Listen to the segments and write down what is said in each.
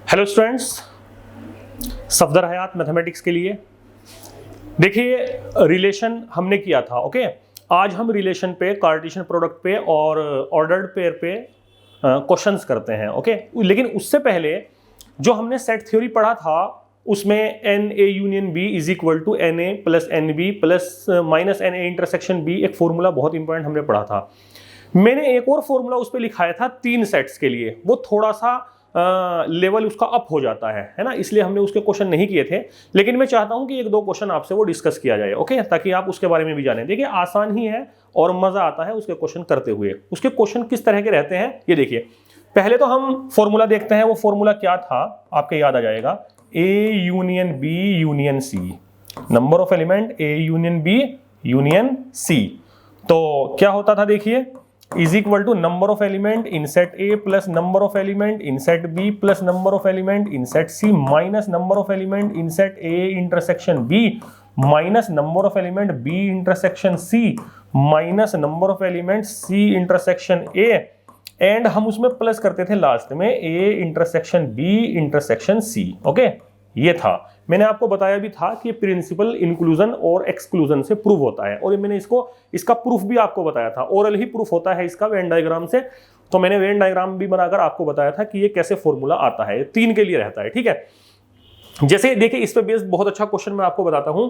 Hello students, Safdar हयात mathematics के लिए देखिए रिलेशन हमने किया था। ओके, आज हम रिलेशन पे, कार्टेशियन प्रोडक्ट पे और ऑर्डर्ड पेयर पे क्वेश्चंस करते हैं। ओके, लेकिन उससे पहले जो हमने सेट थ्योरी पढ़ा था उसमें n A union B is equal to n A plus n B plus minus n A intersection B, एक फॉर्मूला बहुत इंपॉर्टेंट हमने पढ़ा था। मैंने एक और फॉर्मूला उस पर लिखाया था 3 सेट्स के लिए, वो थोड़ा सा लेवल उसका अप हो जाता है ना, इसलिए हमने उसके क्वेश्चन नहीं किए थे। लेकिन मैं चाहता हूं कि 1-2 क्वेश्चन आपसे वो डिस्कस किया जाए। ओके, ताकि आप उसके बारे में भी जानें। देखिए आसान ही है और मजा आता है उसके क्वेश्चन करते हुए। उसके क्वेश्चन किस तरह के रहते हैं ये देखिए। पहले तो हम फॉर्मूला देखते हैं। वो फॉर्मूला क्या था आपके याद आ जाएगा, A union B union C, number of element A union B union C. तो क्या होता था देखिए, is equal to number of element in set A plus number of element in set B plus number of element in set C minus number of element in set A intersection B minus number of element B intersection C minus number of element C intersection A, and हम उसमें plus करते थे last में A intersection B intersection C। Okay, ये था। मैंने आपको बताया भी था कि प्रिंसिपल इंक्लूजन और एक्सक्लूजन से प्रूव होता है, और मैंने इसका प्रूफ भी आपको बताया था। ओरल ही प्रूफ होता है इसका वेन डायग्राम से। तो मैंने वेन डायग्राम भी बनाकर आपको बताया था कि ये कैसे फॉर्मूला आता है। 3 के लिए रहता है, ठीक है। जैसे देखिए इस पे बेस्ड बहुत अच्छा क्वेश्चन मैं आपको बताता हूं।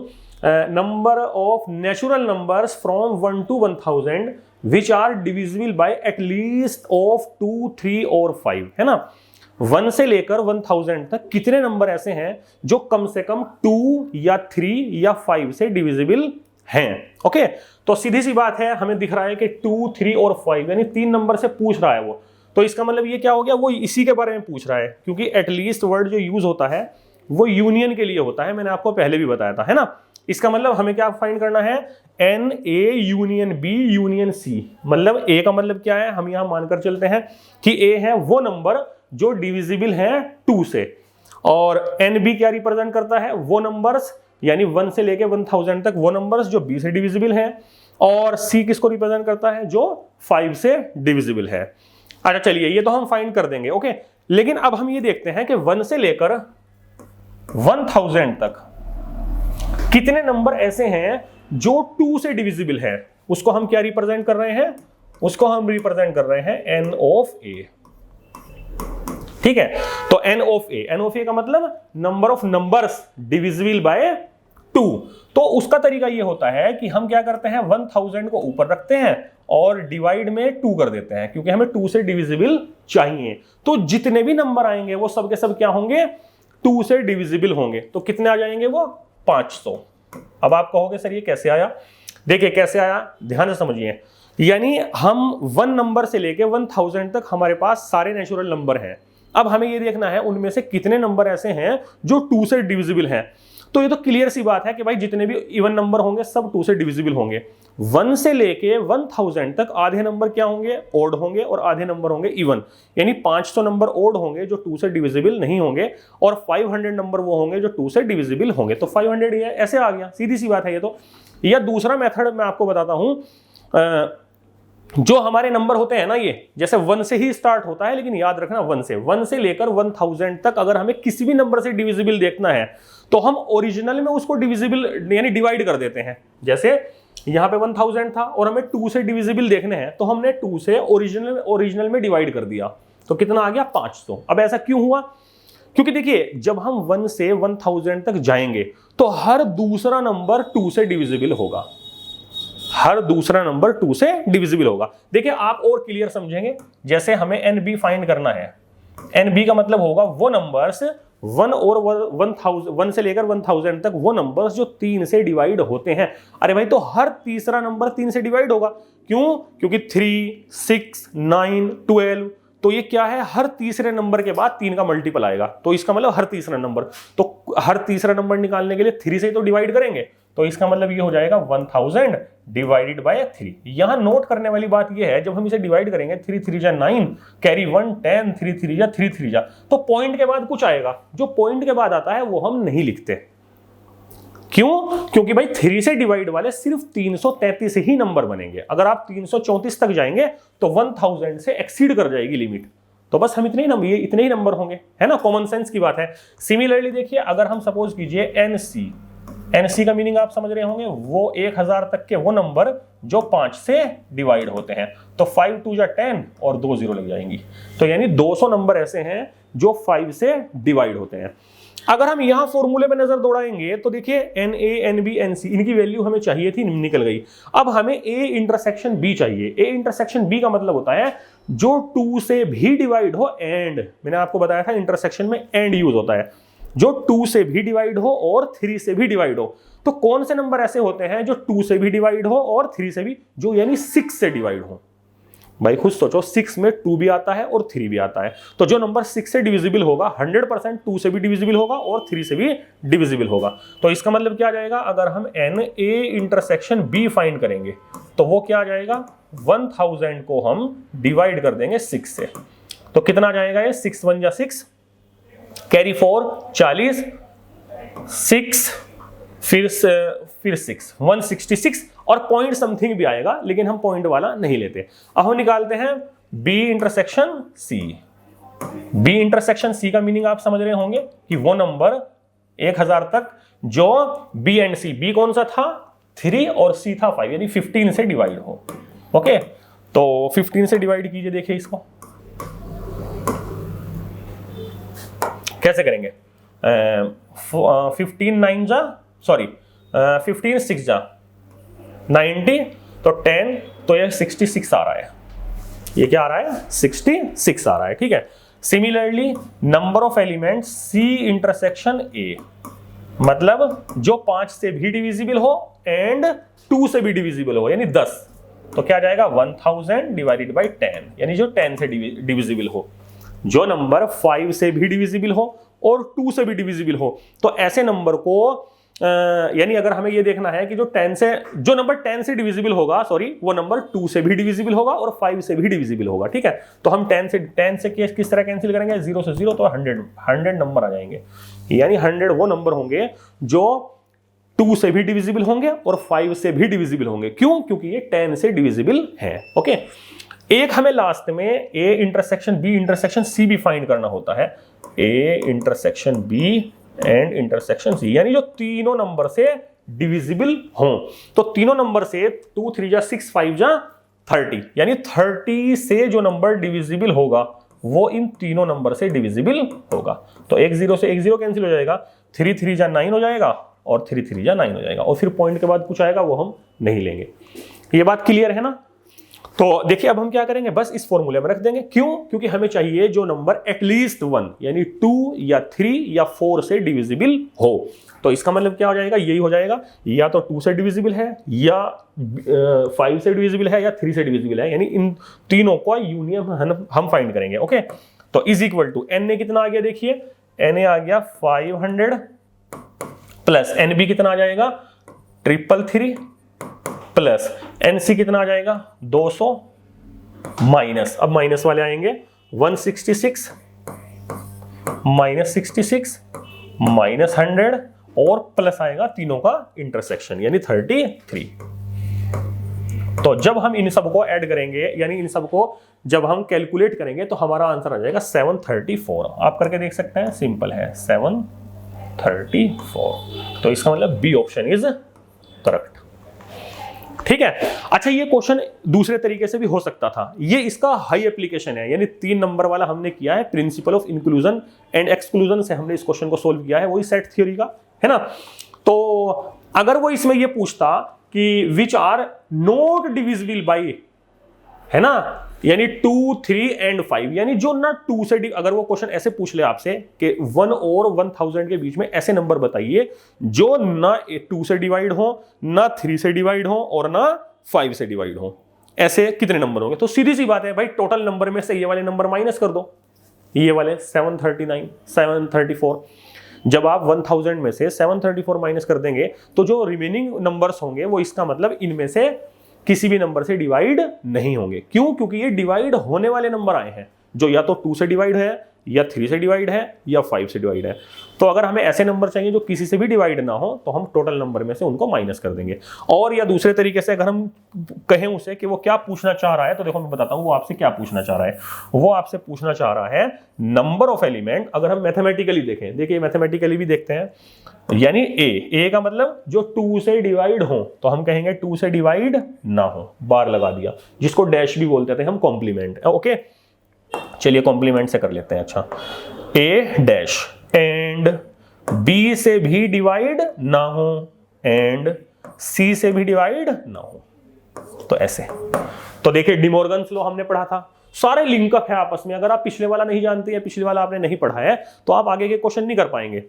Number of natural numbers from 1 to 1000 which are divisible by at least of 2, 3 और 5, है ना। 1 से लेकर 1000 तक कितने नंबर ऐसे हैं जो कम से कम 2 या 3 या 5 से डिविजिबल हैं। ओके, तो सीधी सी बात है, हमें दिख रहा है कि 2, 3 और 5 यानी 3 नंबर से पूछ रहा है वो। तो इसका मतलब ये क्या हो गया, वो इसी के बारे में पूछ रहा है, क्योंकि एटलीस्ट वर्ड जो यूज होता है वो यूनियन के लिए होता है। मैंने आपको पहले भी बताया था, है ना। इसका मतलब हमें क्या फाइंड करना है, n A union B union C. मतलब ए का मतलब क्या है, हम यहां मानकर चलते हैं कि ए है वो नंबर जो डिविजिबल है 2 से, और एन बी क्या रिप्रेजेंट करता है, वो नंबर्स यानी 1 से लेके 1000 तक वो नंबर्स जो बी से डिविजिबल हैं, और सी किसको रिप्रेजेंट करता है, जो 5 से डिविजिबल है। अच्छा चलिए, ये तो हम फाइंड कर देंगे। ओके, लेकिन अब हम ये देखते हैं कि 1 से लेकर 1000 तक कितने नंबर ऐसे हैं जो 2 से डिविजिबल है। उसको हम क्या रिप्रेजेंट कर रहे हैं, उसको हम रिप्रेजेंट कर रहे हैं एन ऑफ ए, ठीक है। तो एन ऑफ ए का मतलब number of numbers divisible by 2। तो उसका तरीका ये होता है कि हम क्या करते हैं, 1000 को ऊपर रखते हैं और डिवाइड में 2 कर देते हैं, क्योंकि हमें 2 से डिविजिबल चाहिए। तो जितने भी नंबर आएंगे वो सब के सब क्या होंगे, 2 से डिविजिबल होंगे। तो कितने आ जाएंगे वो, 500। अब आप कहोगे सर ये कैसे आया, देखिए कैसे आया, ध्यान से समझिए। यानी हम 1 नंबर से लेके 1000 तक हमारे पास सारे नेचुरल नंबर हैं। अब हमें ये देखना है उनमें से कितने नंबर ऐसे हैं जो 2 से डिविजिबल हैं। तो ये तो क्लियर सी बात है कि भाई जितने भी इवन नंबर होंगे सब 2 से डिविजिबल होंगे। 1 से लेके 1000 तक आधे नंबर क्या होंगे, ओड होंगे, और आधे नंबर होंगे इवन। यानी 500 नंबर ओड होंगे जो 2 से डिविजिबल नहीं होंगे, और 500 नंबर वो होंगे जो 2 से डिविजिबल होंगे। तो 500 ये ऐसे आ गया, सीधी सी बात है ये तो। या दूसरा मेथड मैं आपको बताता हूं, जो हमारे नंबर होते हैं ना, ये जैसे 1 से ही स्टार्ट होता है, लेकिन याद रखना 1 से लेकर 1000 तक अगर हमें किसी भी नंबर से डिविजिबल देखना है तो हम ओरिजिनल में उसको डिविजिबल यानी डिवाइड कर देते हैं। जैसे यहां पे 1000 था और हमें 2 से डिविजिबल देखने हैं, तो हमने 2 से ओरिजिनल में डिवाइड कर दिया, तो कितना आ गया, 500। अब ऐसा क्यों हुआ, क्योंकि देखिए जब हम 1 से 1000 तक जाएंगे तो हर दूसरा नंबर 2 से डिविजिबल होगा, हर दूसरा नंबर 2 से डिविजिबल होगा। देखिए आप और क्लियर समझेंगे, जैसे हमें एन बी फाइंड करना है। एन बी का मतलब होगा वो नंबर्स 1 से लेकर 1000 तक वो नंबर्स जो 3 से डिवाइड होते हैं। अरे भाई, तो हर तीसरा नंबर 3 से डिवाइड होगा। क्यों, क्योंकि 3, 6, 9, 12, तो ये क्या है, हर तीसरे नंबर के बाद 3 का मल्टीपल आएगा। तो इसका मतलब हर तीसरा नंबर, तो हर तीसरा नंबर निकालने के लिए 3 से तो डिवाइड करेंगे। तो इसका मतलब ये हो जाएगा 1000 डिवाइडेड बाय 3। यहां नोट करने वाली बात ये है, जब हम इसे डिवाइड करेंगे 3 3 जा 9, कैरी 1 10, 3 3 जा 3 3 जा, तो पॉइंट के बाद कुछ आएगा। जो पॉइंट के बाद आता है वो हम नहीं लिखते। क्यों, क्योंकि भाई 3 से डिवाइड वाले सिर्फ 333 ही नंबर बनेंगे। अगर आप 334 तक जाएंगे तो 1000 से एक्सीड कर जाएगी लिमिट। तो बस हम इतने ही नंबर होंगे, है ना, कॉमन सेंस की बात है। सिमिलरली देखिए, अगर हम सपोज कीजिए एनसी का मीनिंग आप समझ रहे होंगे, वो 1000 तक के वो नंबर जो 5 से डिवाइड होते हैं। तो 5 2 जा 10 और 2 0 लग जाएंगी। तो यानी 200 नंबर ऐसे हैं जो 5 से डिवाइड होते हैं। अगर हम यहां फॉर्मूले पे नजर दौड़ाएंगे तो देखिए NA NB NC इनकी वैल्यू हमें चाहिए थी, निकल गई। अब हमें A इंटरसेक्शन B चाहिए। A इंटरसेक्शन B का मतलब होता है जो 2 से भी डिवाइड हो एंड, मैंने आपको बताया था इंटरसेक्शन में एंड यूज होता है, जो 2 से भी डिवाइड हो और 3 से भी डिवाइड हो। तो कौन से नंबर ऐसे होते हैं जो 2 से भी डिवाइड हो और 3 से भी, जो यानी 6 से डिवाइड हो। भाई खुद सोचो, 6 में 2 भी आता है और 3 भी आता है। तो जो नंबर 6 से डिविजिबल होगा 100% 2 से भी डिविजिबल होगा और 3 से भी डिविजिबल होगा। तो इसका मतलब क्या आ जाएगा, अगर हम NA इंटरसेक्शन B फाइंड करेंगे तो वो क्या आ जाएगा, 1000 को हम डिवाइड कर देंगे 6 से। तो कितना आ जाएगा ये, 6 1 जा 6, कैरी 4 40, 6 फिर 6 166 और पॉइंट समथिंग भी आएगा, लेकिन हम पॉइंट वाला नहीं लेते। अब हम निकालते हैं B intersection C। B intersection C का मीनिंग आप समझ रहे होंगे कि वो नंबर 1000 तक जो B एंड C, B कौन सा था 3 और C था 5, यानी 15 से डिवाइड हो। ओके, तो 15 से डिवाइड कीजिए, देखिए इसको कैसे करेंगे। 15 6 जा 90, तो 10, तो ये 66 आ रहा है। ये क्या आ रहा है, 66 आ रहा है। ठीक है। Similarly number of elements C intersection A, मतलब जो 5 से भी डिविजिबल हो एंड 2 से भी डिविजिबल हो, यानी 10। तो क्या जाएगा 1000 डिवाइडेड बाई 10, यानी जो 10 से डिविजिबल हो। जो नंबर 5 से भी डिविजिबल हो और 2 से भी डिविजिबल हो, तो ऐसे नंबर को यानी अगर हमें ये देखना है कि जो नंबर 10 से डिविजिबल होगा, वो नंबर 2 से भी डिविजिबल होगा और 5 से भी डिविजिबल होगा। ठीक है, तो हम 10 से किस तरह कैंसिल करेंगे, 0 से 0, तो 100 नंबर आ जाएंगे। यानी 100 वो नंबर होंगे जो 2 से भी डिविजिबल होंगे और 5 से भी डिविजिबल होंगे। क्यों? क्योंकि ये 10 से डिविजिबल है। ओके, एक हमें लास्ट में A intersection B intersection C भी फाइंड करना होता है। A intersection B and intersection C, यानी जो तीनों नंबर से डिविजिबल हों। तो तीनों नंबर से 2 3 जा 6 5 जा 30, यानी 30 से जो नंबर डिविजिबल होगा वो इन तीनों नंबर से डिविजिबल होगा। तो 1 0 से 1 0 कैंसिल हो जाएगा, 3 3 जा 9 हो जाएगा और 3 3 जा 9 हो जाएगा, और फिर पॉइंट के बाद कुछ आएगा वो हम नहीं लेंगे। ये बात क्लियर है ना। तो देखिए अब हम क्या करेंगे, बस इस फॉर्मूले में रख देंगे। क्यों? क्योंकि हमें चाहिए जो नंबर एटलीस्ट 1 यानी 2 या 3 या 4 से डिविजिबल हो। तो इसका मतलब क्या हो जाएगा, यही हो जाएगा, या तो 2 से डिविजिबल है, या 5 से डिविजिबल है, या 3 से डिविजिबल है। यानी इन तीनों का यूनियन हम फाइंड करेंगे। ओके, तो इज इक्वल टू NA कितना आ गया, देखिए NA आ गया 500 प्लस NB कितना आ जाएगा 333 प्लस NC कितना आ जाएगा 200 माइनस, अब माइनस वाले आएंगे 166 माइनस 66 माइनस 100 और प्लस आएगा तीनों का इंटरसेक्शन यानी 33। तो जब हम इन सबको ऐड करेंगे, यानी इन सबको जब हम कैलकुलेट करेंगे तो हमारा आंसर आ जाएगा 734। आप करके देख सकते हैं, सिंपल है 734। तो इसका मतलब बी ऑप्शन इज करेक्ट। ठीक है। अच्छा, ये क्वेश्चन दूसरे तरीके से भी हो सकता था। ये इसका हाई एप्लीकेशन है, यानी 3 नंबर वाला हमने किया है, principle of inclusion and exclusion से हमने इस क्वेश्चन को सोल्व किया है, वही सेट थ्योरी का है ना। तो अगर वो इसमें ये पूछता कि which are not divisible by, है ना, यानी 2 3 एंड 5, यानी जो ना 2 से, अगर वो क्वेश्चन ऐसे पूछ ले आपसे कि 1 और 1000 के बीच में ऐसे नंबर बताइए जो ना 2 से डिवाइड हो, ना 3 से डिवाइड हो और ना 5 से डिवाइड हो, ऐसे कितने नंबर होंगे? तो सीधी सी बात है भाई, टोटल नंबर में से ये वाले नंबर माइनस कर दो, ये वाले 739 734। जब आप 1000 में से 734 माइनस कर देंगे तो जो रिमेनिंग नंबर्स होंगे वो इसका मतलब इनमें से किसी भी नंबर से डिवाइड नहीं होंगे। क्यों? क्योंकि ये डिवाइड होने वाले नंबर आए हैं, जो या तो 2 से डिवाइड है, या 3 से डिवाइड है या 5 से डिवाइड है। तो अगर हमें ऐसे नंबर चाहिए जो किसी से भी डिवाइड ना हो तो हम टोटल नंबर में से उनको माइनस कर देंगे। और या दूसरे तरीके से अगर हम कहें उसे कि वो क्या पूछना चाह रहा है, तो देखो मैं बताता हूं वो आपसे क्या पूछना चाह रहा है। वो आपसे पूछना चाह रहा है नंबर ऑफ एलिमेंट। अगर हम मैथमेटिकली देखें, देखिए मैथमेटिकली भी देखते हैं, यानी ए का मतलब जो 2 से डिवाइड हो, तो हम कहेंगे 2 से डिवाइड ना हो, बार लगा दिया, जिसको डैश भी बोलते थे हम, कॉम्प्लीमेंट। ओके, चलिए कॉम्प्लीमेंट से कर लेते हैं। अच्छा, ए डैश एंड बी से भी डिवाइड ना हो एंड सी से भी डिवाइड ना हो, तो ऐसे। तो देखिए डिमॉर्गन्स लॉ हमने पढ़ा था, सारे लिंकअप है आपस में। अगर आप पिछले वाला नहीं जानते या पिछले वाला आपने नहीं पढ़ा है तो आप आगे के क्वेश्चन नहीं कर पाएंगे।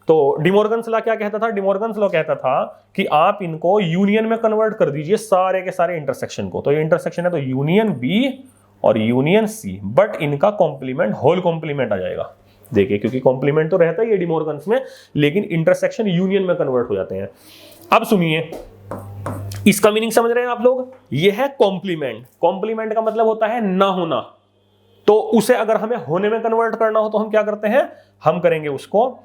तो डिमॉर्गन्स लॉ क्या कहता था? डिमॉर्गन्स लॉ कहता था कि आप इनको यूनियन में कन्वर्ट कर दीजिए, सारे के सारे इंटरसेक्शन को। तो ये इंटरसेक्शन है तो यूनियन बी और यूनियन सी, बट इनका कॉम्प्लीमेंट होल कॉम्प्लीमेंट आ जाएगा। देखिए क्योंकि कॉम्प्लीमेंट तो रहता ही है डिमॉर्गन्स में, लेकिन इंटरसेक्शन यूनियन में कन्वर्ट हो जाते हैं। अब सुनिए, इसका मीनिंग समझ रहे हैं आप लोग? ये है कॉम्प्लीमेंट। कॉम्प्लीमेंट का मतलब होता है ना होना, तो उसे अगर हमें होने में कन्वर्ट करना हो तो हम क्या करते हैं? हम करेंगे उसको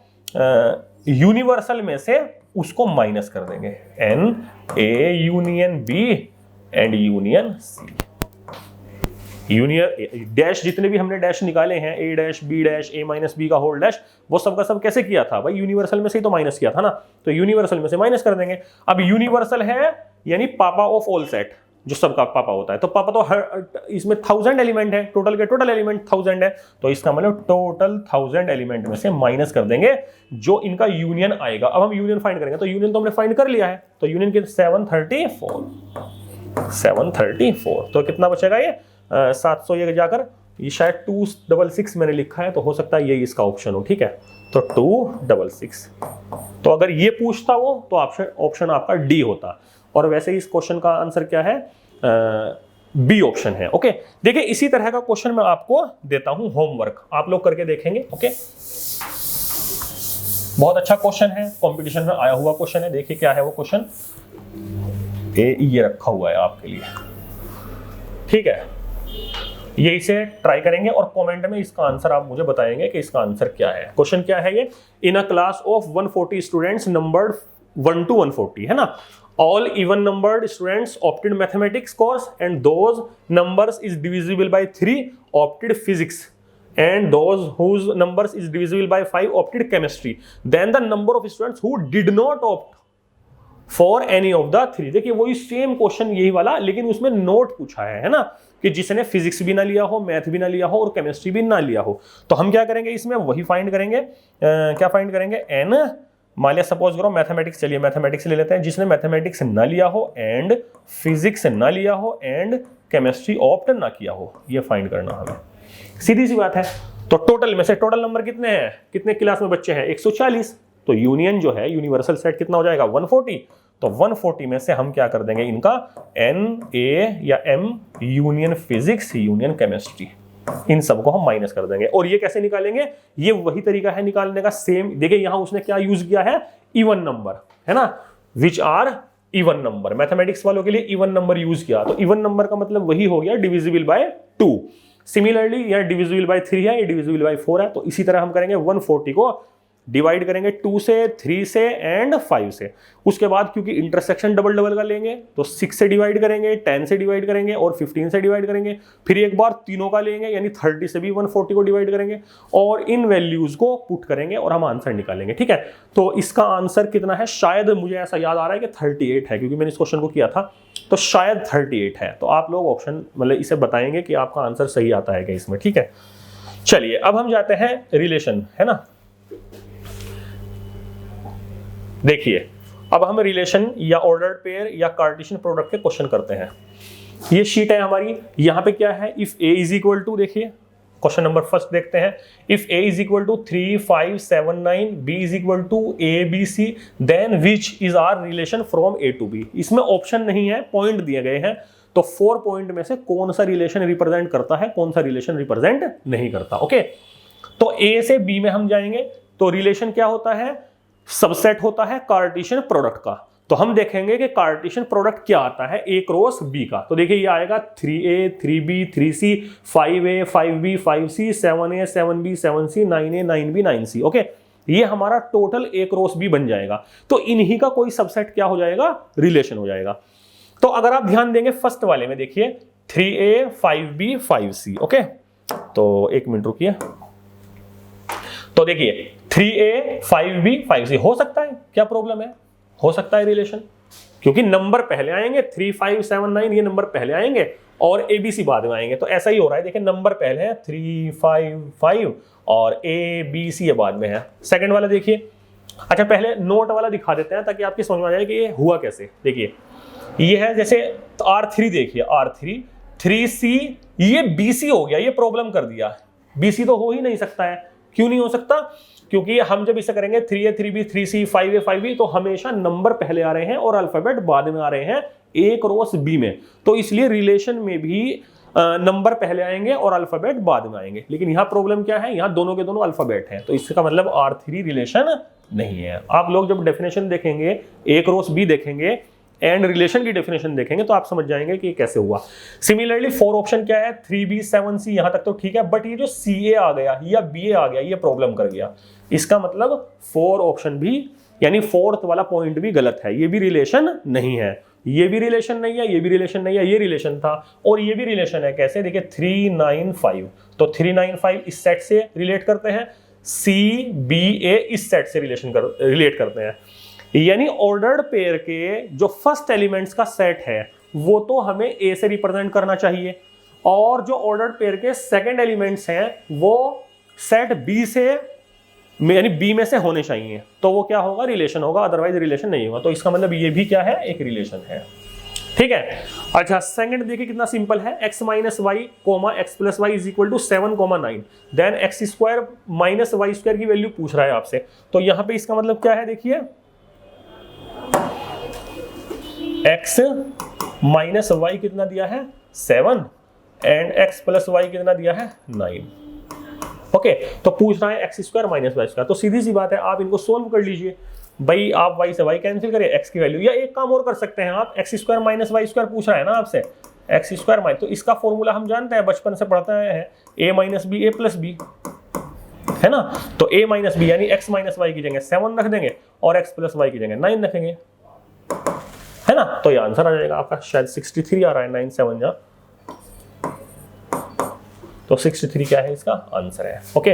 यूनिवर्सल में से उसको माइनस कर देंगे, n A union B and union C. Union dash, जितने भी हमने डैश निकाले हैं, A dash B dash A minus B का होल डैश, वो सब का सब कैसे किया था भाई? यूनिवर्सल में से ही तो माइनस किया था ना, तो यूनिवर्सल में से माइनस कर देंगे। अब यूनिवर्सल है यानी पापा ऑफ ऑल सेट, जो सबका पापा होता है, तो पापा तो हर इसमें 1000 एलिमेंट है, टोटल के टोटल एलिमेंट 1000 है, तो इसका मतलब टोटल 1000 एलिमेंट में से माइनस कर देंगे जो इनका यूनियन आएगा। अब हम यूनियन फाइंड करेंगे, तो यूनियन तो हमने फाइंड कर लिया है, तो यूनियन के 734, तो कितना बचेगा? ये 700 ये जाकर, ये शायद 266 मैंने लिखा है, तो हो सकता है ये इसका ऑप्शन हो। ठीक है, तो 266। तो अगर ये पूछता वो तो ऑप्शन आपका डी होता, और वैसे ही इस क्वेश्चन का आंसर क्या है? बी ऑप्शन है। ओके, देखिए इसी तरह का क्वेश्चन मैं आपको देता हूं होमवर्क, आप लोग करके देखेंगे। ओके, बहुत अच्छा क्वेश्चन है, कंपटीशन में आया हुआ क्वेश्चन है। देखिए क्या है वो क्वेश्चन, ये रखा हुआ है आपके लिए। ठीक है, ये इसे ट्राई करेंगे और कमेंट में इसका आंसर आप मुझे बताएंगे कि इसका आंसर क्या है। क्वेश्चन क्या है ये? In a class of 140 students numbered 1 to 140, है ना, all even numbered students opted mathematics course and those numbers is divisible by 3 opted physics and those whose numbers is divisible by 5 opted chemistry, then the number of students who did not opt for any of the 3। देखिए वही same question यही वाला, लेकिन उसमें note पूछा है ना, कि जिसने फिजिक्स भी ना लिया हो, मैथ भी ना लिया हो और केमिस्ट्री भी ना लिया हो। तो हम क्या करेंगे इसमें? वही फाइंड करेंगे। क्या फाइंड करेंगे? एन, मान लिया सपोज करो मैथमेटिक्स, चलिए मैथमेटिक्स ले लेते हैं, जिसने मैथमेटिक्स ना लिया हो एंड फिजिक्स ना लिया हो एंड केमिस्ट्री ऑप्ट ना किया हो, ये फाइंड करना हमें। सीधी सी बात है। तो टोटल में से टोटल नंबर कितने हैं, कितने क्लास में बच्चे हैं? 140। तो यूनियन जो है, यूनिवर्सल सेट कितना हो जाएगा? 140। तो 140 में से हम क्या कर देंगे? इनका एन ए या M union physics union chemistry, इन सबको हम माइनस कर देंगे। और ये कैसे निकालेंगे? ये वही तरीका है निकालने का, सेम। देखिए यहां उसने क्या यूज किया है? इवन नंबर, है ना, which are even number. Mathematics वालों के लिए इवन नंबर यूज किया, तो इवन नंबर का मतलब वही हो गया डिविजिबल बाय 2। सिमिलरली यह डिविजिबल बाय 3 है, ये डिविजिबल बाय 4 है, तो इसी तरह हम करेंगे 140 को डिवाइड करेंगे 2 से, 3 से एंड 5 से। उसके बाद क्योंकि इंटरसेक्शन डबल डबल का लेंगे तो 6 से डिवाइड करेंगे, 10 से डिवाइड करेंगे और 15 से डिवाइड करेंगे। फिर एक बार तीनों का लेंगे, यानी 30 से भी 140 को डिवाइड करेंगे और इन वैल्यूज को पुट करेंगे और हम आंसर निकालेंगे। ठीक है, तो इसका आंसर कितना है? शायद मुझे ऐसा याद आ रहा है कि 38 है, क्योंकि मैंने इस क्वेश्चन को किया था, तो शायद 38 है। तो आप लोग ऑप्शन मतलब इसे बताएंगे कि आपका आंसर सही आता है क्या इसमें। ठीक है, चलिए अब हम जाते हैं रिलेशन, है ना। देखिए अब हम रिलेशन या ऑर्डर्ड पेयर या कार्टेशियन प्रोडक्ट के क्वेश्चन करते हैं। ये शीट है हमारी, यहां पे क्या है? If A is equal to, देखिए क्वेश्चन नंबर फर्स्ट देखते हैं। If A is equal to 3, 5, 7, 9, B is equal to A B C, then which is R relation from A to B. इसमें ऑप्शन नहीं है, पॉइंट दिए गए हैं, तो 4 पॉइंट में से कौन सा रिलेशन रिप्रेजेंट करता है, कौन सा रिलेशन रिप्रेजेंट नहीं करता। ओके, तो ए से बी में हम जाएंगे, तो रिलेशन क्या होता है? सबसेट होता है कार्टेशियन प्रोडक्ट का। तो हम देखेंगे कि कार्टेशियन प्रोडक्ट क्या आता है ए क्रॉस बी का। तो देखिए ये आएगा 3a 3b 3c 5a 5b 5c 7a 7b 7c 9a 9b 9c। Okay, ये हमारा टोटल ए क्रॉस बी बन जाएगा। तो इन्हीं का कोई सबसेट क्या हो जाएगा, रिलेशन हो जाएगा। तो अगर आप ध्यान देंगे फर्स्ट वाले में देखिए 3a 5b 5c। ओके, तो एक मिनट रुकिए। तो देखिए 3a 5b 5c हो सकता है, क्या प्रॉब्लम है, हो सकता है रिलेशन, क्योंकि नंबर पहले आएंगे 3 5 7 9, ये नंबर पहले आएंगे और ABC बाद में आएंगे। तो ऐसा ही हो रहा है, देखिए नंबर पहले है 3 5 5 और ABC ये बाद में है। सेकंड वाला देखिए, अच्छा पहले नोट वाला दिखा देते हैं ताकि आपकी समझ में आ जाए कि ये हुआ कैसे। देखिए ये है जैसे R3, देखिए R3 3C, ये BC हो गया, ये प्रॉब्लम कर दिया। BC तो हो ही नहीं सकता है, क्यों नहीं हो सकता, क्योंकि हम जब इसे करेंगे 3a 3b 3c 5a 5b तो हमेशा नंबर पहले आ रहे हैं और अल्फाबेट बाद में आ रहे हैं ए क्रॉस बी में। तो इसलिए रिलेशन में भी नंबर पहले आएंगे और अल्फाबेट बाद में आएंगे। लेकिन यहाँ प्रॉब्लम क्या है, यहाँ दोनों के दोनों अल्फाबेट हैं, तो इसका मतलब R3 रिलेशन नहीं है। आप लोग जब डेफिनेशन देखेंगे, ए क्रॉस बी देखेंगे एंड रिलेशन की डेफिनेशन देखेंगे तो आप समझ जाएंगे कि कैसे हुआ। सिमिलरली 4 ऑप्शन क्या है, 3b 7c, यहां तक तो ठीक है, बट ये जो ca आ गया या ba आ गया, ये प्रॉब्लम कर गया। इसका मतलब 4 ऑप्शन भी, यानी फोर्थ वाला पॉइंट भी गलत है, ये भी रिलेशन नहीं है, ये भी रिलेशन नहीं है, ये भी रिलेशन नहीं है, ये रिलेशन था और ये भी रिलेशन है। कैसे, देखिए 3 9 5, तो 3 9 5 इस सेट से रिलेट करते हैं, CBA इस सेट से रिलेट करते हैं। यानी ऑर्डर्ड पेयर के जो फर्स्ट एलिमेंट्स का सेट है वो तो हमें ए से रिप्रेजेंट करना चाहिए, और जो ऑर्डर्ड पेयर के सेकंड एलिमेंट्स हैं वो सेट बी से, यानी बी में से होने चाहिए, तो वो क्या होगा, रिलेशन होगा, अदरवाइज रिलेशन नहीं होगा। तो इसका मतलब ये भी क्या है, एक रिलेशन है। ठीक है, अच्छा सेकंड देखिए कितना सिंपल है, x minus y comma x plus y is equal to 7,9, then x square minus y square की वैल्यू पूछ रहा है आपसे। तो यहां पे इसका मतलब क्या है, देखिए x माइनस वाई कितना दिया है 7 एंड x प्लस वाई कितना दिया है 9। ओके, तो पूछ रहा है x square minus y square, तो सीधी सी बात है आप इनको सोल्व कर लीजिए। भाई आप y से y कैंसिल करिए, x की वैल्यू, या एक काम और कर सकते हैं आप, x square minus y square पूछ रहा है ना आपसे, एक्स स्क्वायर माइनस, तो इसका फॉर्मूला हम जानते हैं, बचपन से पढ़ते हैं, a minus b a plus b, है ना। तो a माइनस बी यानी x माइनस वाई की जगह 7 रख देंगे और x प्लस वाई की जगह 9 रखेंगे, है ना। तो ये आंसर आ जाएगा आपका, शायद 63 आ रहा है, 9 7 जा, तो 63 क्या है इसका आंसर है। ओके,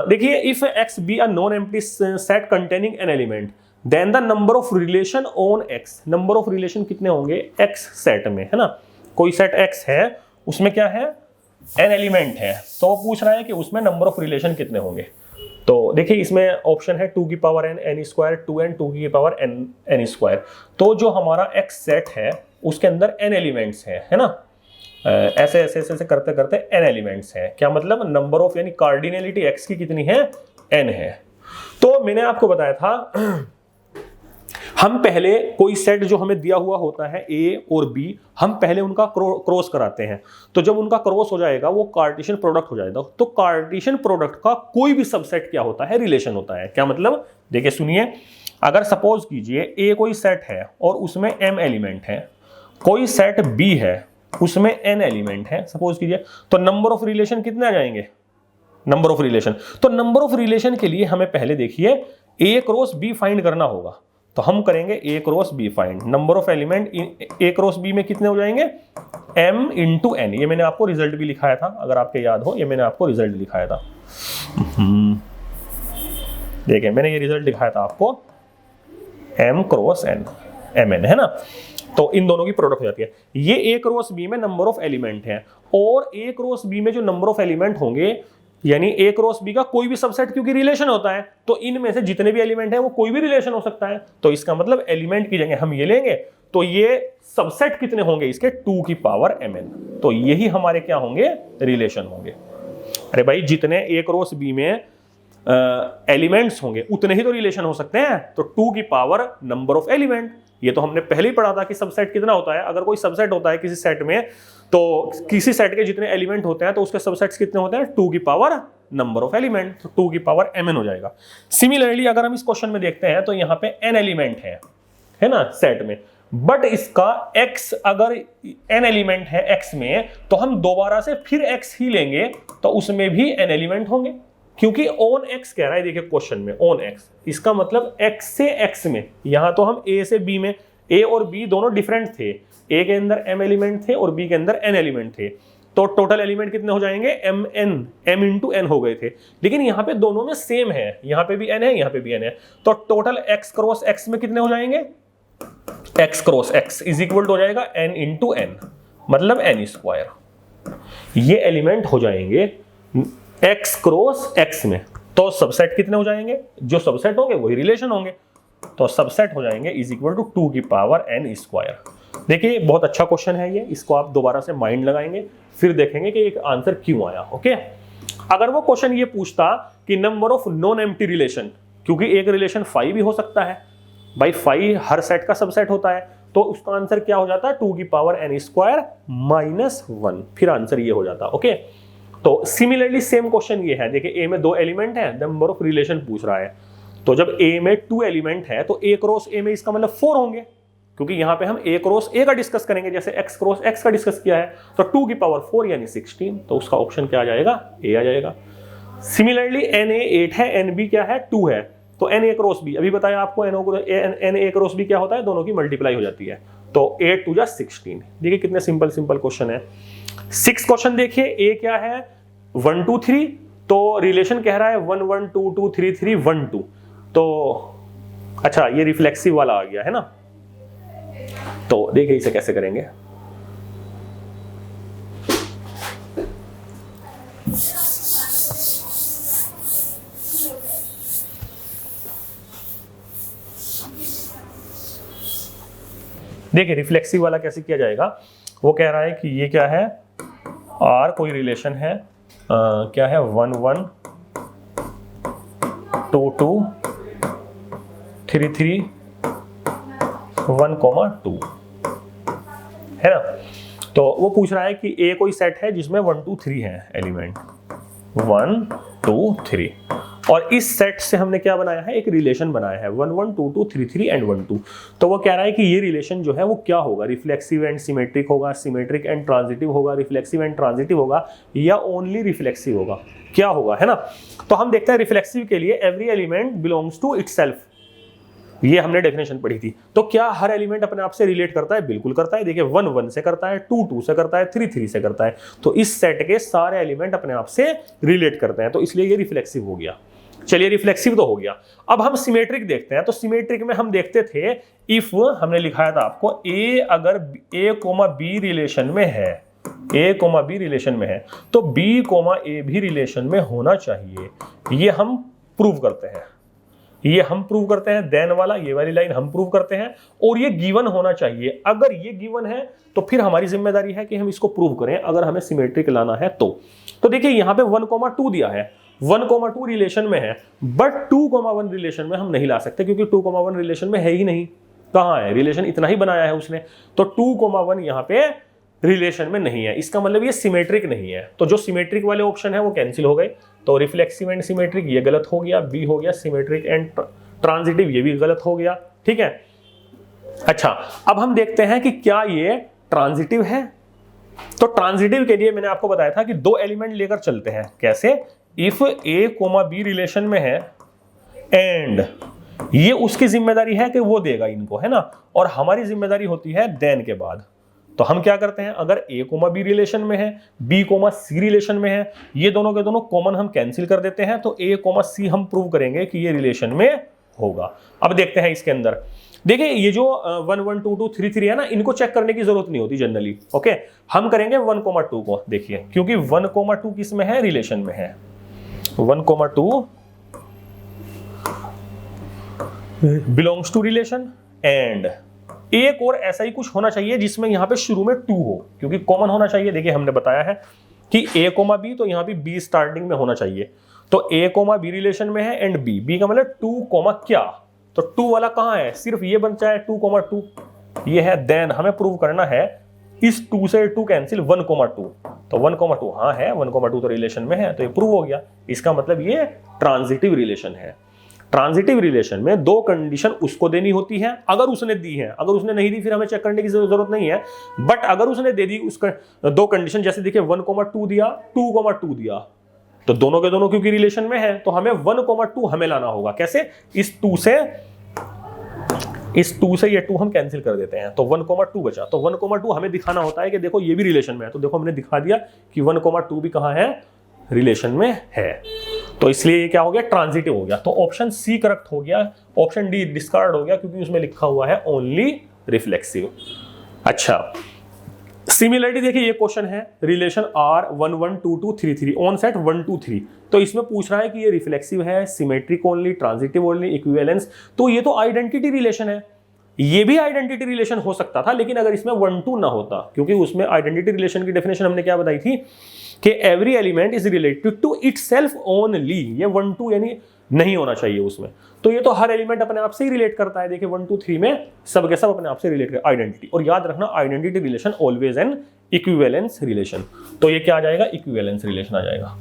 देखिए if x be a non empty set containing n element then the number of relation on x, number of relation कितने होंगे x सेट में, है ना। कोई सेट x है उसमें क्या है, n एलिमेंट है, तो वो पूछ रहा है कि उसमें नंबर ऑफ रिलेशन कितने होंगे। तो देखिए इसमें ऑप्शन है 2 की power n n square 2n 2 की पावर n n स्क्वायर। तो जो हमारा x सेट है उसके अंदर n एलिमेंट्स है ना, ऐसे ऐसे ऐसे ऐसे करते करते n एलिमेंट्स हैं, क्या मतलब नंबर ऑफ, यानी कार्डिनलिटी x की कितनी है, n है। तो मैंने आपको बताया था हम पहले कोई सेट जो हमें दिया हुआ होता है a और b, हम पहले उनका क्रॉस कराते हैं, तो जब उनका क्रॉस हो जाएगा वो कार्टेशियन प्रोडक्ट हो जाएगा। तो कार्टेशियन प्रोडक्ट का कोई भी सबसेट क्या होता है, रिलेशन होता है। क्या मतलब, देखिए सुनिए, अगर सपोज कीजिए a कोई सेट है और उसमें m एलिमेंट है, कोई सेट b है उसमें n एलिमेंट है सपोज कीजिए, तो नंबर ऑफ रिलेशन कितने आ जाएंगे, नंबर ऑफ रिलेशन। तो नंबर ऑफ रिलेशन के लिए हमें पहले देखिए a क्रॉस b फाइंड करना होगा, तो हम करेंगे a cross b find, number of element a cross b में कितने हो जाएंगे, m इंटू n। ये मैंने आपको रिजल्ट भी लिखाया था, अगर आपके याद हो, ये मैंने आपको रिजल्ट दिखाया था, देखिए मैंने ये रिजल्ट दिखाया था आपको, m क्रॉस n, mn, है ना। तो इन दोनों की प्रोडक्ट हो जाती है। ये a क्रॉस b में नंबर ऑफ एलिमेंट है, और a क्रॉस b में जो नंबर ऑफ एलिमेंट होंगे, यानी a क्रॉस b का कोई भी सबसेट, क्योंकि रिलेशन होता है तो इनमें से जितने भी एलिमेंट हैं वो कोई भी रिलेशन हो सकता है। तो इसका मतलब एलिमेंट की जगह हम ये लेंगे, तो ये सबसेट कितने होंगे इसके, 2 की पावर mn, तो यही हमारे क्या होंगे, रिलेशन होंगे। अरे भाई जितने a क्रॉस b में एलिमेंट्स होंगे उतने ही तो रिलेशन हो सकते हैं, तो 2 की पावर नंबर ऑफ एलिमेंट, ये तो हमने पहले ही पढ़ा था कि सबसेट कितना होता है। अगर कोई सबसेट होता है किसी सेट में, तो किसी सेट के जितने एलिमेंट होते हैं तो उसके सबसेट्स कितने होते हैं, 2 की पावर नंबर ऑफ एलिमेंट, तो 2 की पावर mn हो जाएगा। सिमिलरली अगर हम इस क्वेश्चन में देखते हैं तो यहाँ पे n एलिमेंट है है ना सेट में। बट इसका x अगर n एलिमेंट है x में, तो हम दोबारा से फिर x ही लेंगे तो उसमें भी n एलिमेंट होंगे, क्योंकि ऑन x कह रहा है। देखिए क्वेश्चन में ऑन x, इसका मतलब x से x में, यहां तो हम a से b में, a और b दोनों डिफरेंट थे, a के अंदर m एलिमेंट थे और b के अंदर n एलिमेंट थे, तो टोटल एलिमेंट कितने हो जाएंगे, m इंटू n हो गए थे। लेकिन यहाँ पे दोनों में सेम है, यहाँ पे भी n है, यहाँ पे भी n है, तो टोटल x क्रॉस x में कितने हो जाएंगे, x cross x is equal हो जाएगा n इंटू n, मतलब n स्क्वायर। ये एलिमेंट हो जाएंगे x क्रॉस x में, तो सबसेट कितने हो जाएंगे, जो सबसेट होंगे वही रिलेशन होंगे, तो सबसेट हो जाएंगे इज इक्वल टू 2 की पावर n स्क्वायर। देखिए बहुत अच्छा क्वेश्चन है ये, इसको आप दोबारा से माइंड लगाएंगे, फिर देखेंगे कि एक आंसर क्यों आया। ओके, अगर वो क्वेश्चन ये पूछता कि number of non empty relation, क्योंकि एक रिलेशन 5 भी हो सकता है भाई, 5 हर सेट का सबसेट होता है, तो उसका आंसर क्या हो जाता है, 2 की पावर n स्क्वायर माइनस 1, फिर आंसर ये हो जाता। ओके, तो सिमिलरली सेम क्वेश्चन ये है। देखिए a में 2 एलिमेंट है, नंबर ऑफ रिलेशन पूछ रहा है, तो जब a में 2 एलिमेंट है तो a क्रॉस a में इसका मतलब 4 होंगे, क्योंकि यहां पे हम a क्रॉस a का डिस्कस करेंगे, जैसे x क्रॉस x का डिस्कस किया है, तो 2 की पावर 4 यानी 16, तो उसका ऑप्शन क्या आ जाएगा, a आ जाएगा। सिमिलरली na 8 है, nb क्या है, 2 है, तो na क्रॉस b, अभी बताया आपको na क्रॉस b क्या होता है, दोनों की मल्टीप्लाई हो जाती है, तो 8 2 जा 16। देखिए कितने सिंपल क्वेश्चन है। 6 क्वेश्चन देखिए, a क्या है 1 2 3, तो रिलेशन कह रहा है 1 1 2 2 3 3 1 2, तो अच्छा ये रिफ्लेक्सिव वाला आ गया है ना, तो देखिए इसे कैसे करेंगे। देखिए रिफ्लेक्सिव वाला कैसे किया जाएगा, वो कह रहा है कि ये क्या है, R कोई रिलेशन है, क्या है 1 1 2 2 3 3 1 2 है ना। तो वो पूछ रहा है कि A कोई सेट है जिसमें 1 2 3 है एलिमेंट, 1 2 3, और इस सेट से हमने क्या बनाया है, एक रिलेशन बनाया है 1 1 2 2 3 3 एंड 1 2। तो वो कह रहा है कि ये रिलेशन जो है वो क्या होगा, रिफ्लेक्सिव एंड सिमेट्रिक होगा, सिमेट्रिक एंड ट्रांजिटिव होगा, रिफ्लेक्सिव एंड ट्रांजिटिव होगा, या ओनली रिफ्लेक्सिव होगा, क्या होगा, है ना। तो हम देखते हैं रिफ्लेक्सिव के लिए every element belongs to itself, ये हमने डेफिनेशन पढ़ी थी। तो क्या हर एलिमेंट अपने आप से रिलेट करता है, बिल्कुल करता है। देखिए 1 1 से करता है, 2 2 से करता है, 3 3 से करता है, तो इस सेट के सारे एलिमेंट अपने आप से रिलेट करते हैं, तो इसलिए ये रिफ्लेक्सिव हो गया। चलिए रिफ्लेक्सिव तो हो गया, अब हम सिमेट्रिक देखते हैं। तो सिमेट्रिक में हम देखते थे, इफ हमने लिखाया था आपको, a अगर a, b रिलेशन में है, a, b रिलेशन में है, तो b, a भी रिलेशन में होना चाहिए, ये हम प्रूव करते हैं, ये हम प्रूव करते हैं, देन वाला ये वाली लाइन हम प्रूव करते हैं, और ये गिवन होना चाहिए। अगर ये गिवन है तो फिर हमारी जिम्मेदारी है कि हम इसको प्रूव करें, अगर हमें सिमेट्रिक लाना है तो देखिए यहाँ पे 1 2 दिया है, 1 2 रिलेशन में है, बट 2 1 रिलेशन में हम नहीं ला सकते, क्योंकि 2 1 रिलेशन में है ही नहीं। कहाँ है, रिलेशन इतना ही बनाया है उसने, तो 2 1 यहाँ पे रिलेशन में नहीं है, इसका मतलब ये सिमेट्रिक नहीं है। तो जो सिमेट्रिक वाले ऑप्शन है वो कैंसिल हो गए, तो रिफ्लेक्सिव एंड सिमेट्रिक ये गलत हो गया, बी हो गया, सिमेट्रिक एंड ट्रांजिटिव ये भी गलत हो गया, ठीक है। अच्छा, अब हम देखते हैं कि क्या ये ट्रांजिटिव है। तो ट्रांजिटिव के लिए मैंने आपको बताया था कि 2 एलिमेंट लेकर चलते हैं, कैसे, इफ a, b रिलेशन में है एंड ये उसकी जिम्मेदारी है कि वो देगा इनको, है ना, और हमारी जिम्मेदारी होती है देन के बाद। तो हम क्या करते हैं, अगर a, b रिलेशन में है, b, c रिलेशन में है, ये दोनों के दोनों कॉमन हम कैंसिल कर देते हैं, तो a, c हम प्रूव करेंगे कि ये रिलेशन में होगा। अब देखते हैं इसके अंदर, देखिए ये जो 1 1 2 2 3 3 है ना, इनको चेक करने की जरूरत नहीं होती जनरली। ओके, हम करेंगे 1 2 को, देखिए क्योंकि 1 2 किस में है, रिलेशन में है, 1 2 बिलोंग्स टू रिलेशन, एंड एक और ऐसा ही कुछ होना चाहिए जिसमें यहां पे शुरू में 2 हो, क्योंकि कॉमन होना चाहिए। देखिए हमने बताया है कि a, b, तो यहां भी b स्टार्टिंग में होना चाहिए, तो a, b रिलेशन में है एंड b का मतलब 2 क्या, तो 2 वाला कहां है, सिर्फ ये बन जाए 2 2 ये है, देन हमें प्रूव करना है इस 2 से 2 कैंसिल 1 2, तो 1 2 हाँ है, 1 2 तो रिलेशन में है, तो ये प्रूव हो गया। इसका मतलब ये ट्रांजिटिव रिलेशन है। ट्रांजिटिव रिलेशन में दो कंडीशन उसको देनी होती है, अगर उसने दी है, अगर उसने नहीं दी फिर हमें चेक करने की जरूरत नहीं है, बट अगर उसने दे दी उसका दो कंडीशन, जैसे देखिए 1,2 दिया, 2,2 दिया, तो दोनों के दोनों क्योंकि रिलेशन में है तो हमें 1,2 हमें लाना होगा। कैसे? इस 2 से ये 2 हम कैंसिल कर देते हैं, तो 1,2 बचा। तो 1,2 हमें दिखाना होता है कि देखो ये भी रिलेशन में है, तो देखो हमने दिखा दिया कि 1,2 भी कहां है? रिलेशन में है। तो इसलिए ये क्या हो गया? ट्रांजिटिव हो गया। तो ऑप्शन सी करेक्ट हो गया, ऑप्शन डी डिस्कार्ड हो गया क्योंकि उसमें लिखा हुआ है ओनली रिफ्लेक्सिव। अच्छा, सिमिलरिटी देखिए, ये क्वेश्चन है रिलेशन R 1 1 2 2 3 3 ऑन सेट 1 2 3, तो इसमें पूछ रहा है कि ये रिफ्लेक्सिव है, symmetric only, transitive only, equivalence. तो ये तो आइडेंटिटी रिलेशन है, ये भी आइडेंटिटी रिलेशन हो सकता था, लेकिन अगर इसमें 1 2 ना होता, क्योंकि उसमें आइडेंटिटी रिलेशन की डेफिनेशन हमने क्या बताई थी कि every element is related to itself only. ये 1 2 यानी नहीं होना चाहिए उसमें, तो ये तो हर एलिमेंट अपने आप से ही रिलेट करता है। देखिए 1 2 3 में सब के सब अपने आप से रिलेट कर आइडेंटिटी। और याद रखना, identity relation always an equivalence relation, तो ये क्या आ जाएगा? इक्विवेलेंस रिलेशन आ जाएगा।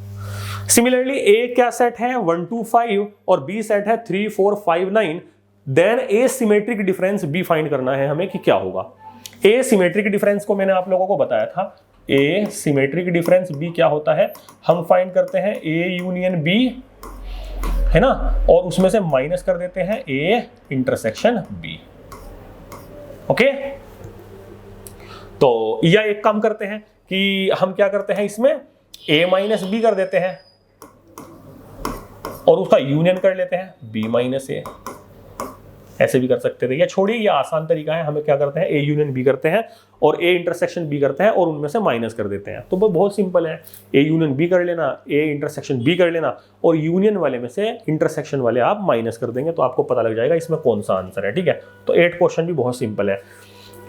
सिमिलरली ए क्या सेट है? 1 2 5 और बी सेट है 3 4 5 9। देन ए सिमेट्रिक डिफरेंस बी फाइंड करना है हमें कि क्या होगा। ए सिमेट्रिक डिफरेंस को मैंने आप लोगों को बताया था, ए सिमेट्रिक डिफरेंस बी क्या होता है? हम फाइंड करते हैं ए यूनियन बी, है ना, और उसमें से माइनस कर देते हैं ए इंटरसेक्शन बी। ओके, तो या एक काम करते हैं कि हम क्या करते हैं, इसमें a माइनस बी कर देते हैं और उसका यूनियन कर लेते हैं b माइनस ए। ऐसे भी कर सकते थे, या छोड़िए, ये आसान तरीका है। हमें क्या करते हैं, a यूनियन b करते हैं और a इंटरसेक्शन b करते हैं और उनमें से माइनस कर देते हैं। तो वो बहुत सिंपल है, a यूनियन b कर लेना, a इंटरसेक्शन b कर लेना और यूनियन वाले में से इंटरसेक्शन वाले आप माइनस कर देंगे, तो आपको पता लग जाएगा इसमें कौन सा आंसर है। ठीक है, तो 8 क्वेश्चन भी बहुत सिंपल है।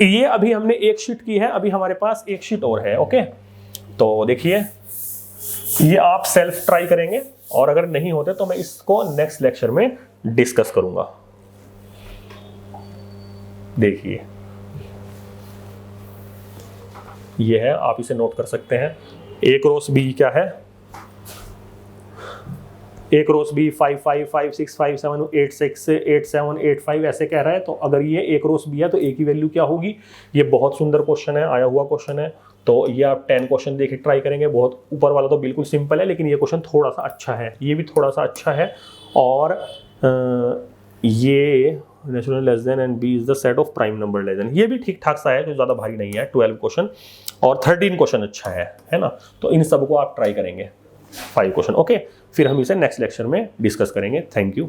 ये अभी हमने एक शीट की है, अभी हमारे पास एक शीट और है। ओके, तो देखिए ये आप सेल्फ ट्राई करेंगे और अगर नहीं होते तो मैं इसको नेक्स्ट लेक्चर में डिस्कस करूंगा। देखिए ये है, आप इसे नोट कर सकते हैं। ए क्रॉस बी क्या है? ए क्रॉस बी 5 5 5 6 5 7 8 6 8 7 8 5 ऐसे कह रहा है। तो अगर ये ए क्रॉस बी है तो ए की वैल्यू क्या होगी? ये बहुत सुंदर क्वेश्चन है, आया हुआ क्वेश्चन है। तो ये आप 10 क्वेश्चन देख के ट्राई करेंगे। बहुत ऊपर वाला तो बिल्कुल सिंपल है, लेकिन ये क्वेश्चन थोड़ा सा अच्छा है, ये भी थोड़ा सा अच्छा है। और ये natural less than and B is the set of prime number less than, ये भी ठीक ठाक सा है, जो ज़्यादा भारी नहीं है। 12 क्वेश्चन और 13 क्वेश्चन अच्छा है ना। तो इन सबको आप ट्राई करेंगे 5 क्वेश्चन। ओके, फिर हम इसे नेक्स्ट लेक्चर में डिस्कस करेंगे। Thank you.